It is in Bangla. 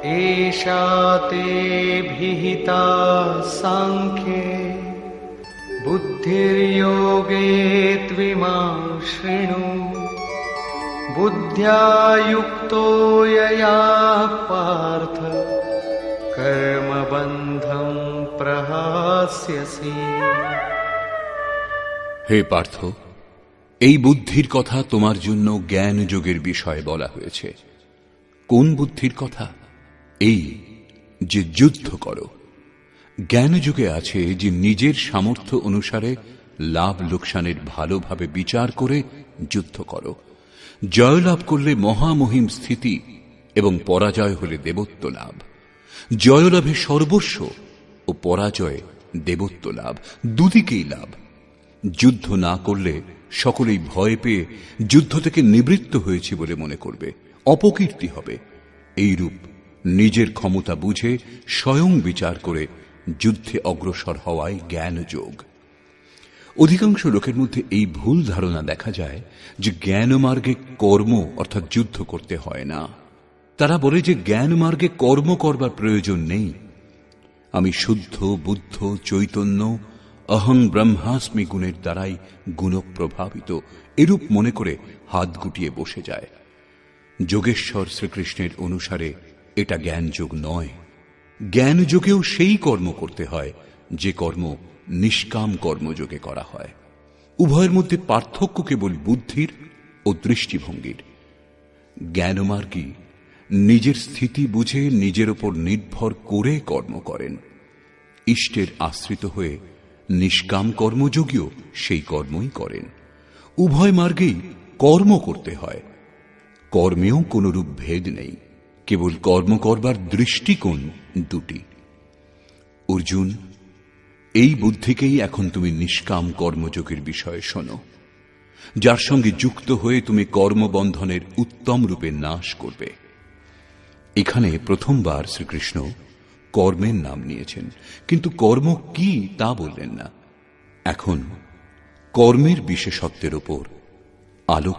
एषा ते भिहिता साङ्ख्ये बुद्धिर्योगे त्विमां शृणु बुद्ध्या युक्तो यया पार्थ कर्मबन्धं प्रहास्यसि। হে পার্থ, এই বুদ্ধির কথা তোমার জন্য জ্ঞান যোগের বিষয়ে বলা হয়েছে। কোন বুদ্ধির কথা? এই যে যুদ্ধ করো। জ্ঞান যুগে আছে যে নিজের সামর্থ্য অনুসারে লাভ লোকসানের ভালোভাবে বিচার করে যুদ্ধ করো। জয়লাভ করলে মহামহিম স্থিতি এবং পরাজয় হলে দেবত্ব লাভ। জয়লাভে সর্বস্ব ও পরাজয়ে দেবত্ব লাভ, দুদিকেই লাভ। যুদ্ধ না করলে সকলেই ভয় পেয়ে যুদ্ধ থেকে নিবৃত্ত হয়েছে বলে মনে করবে, অপকীর্তি হবে। এইরূপ নিজের ক্ষমতা বুঝে স্বয়ং বিচার করে যুদ্ধে অগ্রসর হওয়াই জ্ঞান যোগ। অধিকাংশ লোকের মধ্যে এই ভুল ধারণা দেখা যায় যে জ্ঞান মার্গে কর্ম অর্থাৎ যুদ্ধ করতে হয় না। তারা বলে যে জ্ঞান মার্গে কর্ম করবার প্রয়োজন নেই। আমি শুদ্ধ, বুদ্ধ, চৈতন্য, অহং ব্রহ্মাস্মি গুণের দ্বারাই গুণপ্রভাবিত এরূপ মনে করে হাত গুটিয়ে বসে যায়। যোগেশ্বর শ্রীকৃষ্ণের অনুসারে এটা জ্ঞান যোগ নয়। জ্ঞান যোগেও সেই কর্ম করতে হয় যে কর্ম নিষ্কাম কর্মযোগে করা হয়। উভয়ের মধ্যে পার্থক্য কেবল বুদ্ধির ও দৃষ্টিভঙ্গির। জ্ঞানমার্গী নিজের স্থিতি বুঝে নিজের উপর নির্ভর করে কর্ম করেন। ইষ্টের আশ্রিত হয়ে নিষ্কাম কর্মযোগীও সেই কর্মই করেন। উভয় মার্গেই কর্ম করতে হয়। কর্মেও কোনরূপ ভেদ নেই, কেবল কর্ম করবার দৃষ্টিকোণ দুটি। অর্জুন, এই বুদ্ধিকেই এখন তুমি নিষ্কাম কর্মযোগের বিষয়ে শোনো, যার সঙ্গে যুক্ত হয়ে তুমি কর্মবন্ধনের উত্তম রূপে নাশ করবে। এখানে প্রথমবার শ্রীকৃষ্ণ কর্মের নাম নিয়েছেন, কিন্তু কর্ম কি তা বললেন না। এখন কর্মের বিশেষত্বের উপর আলোক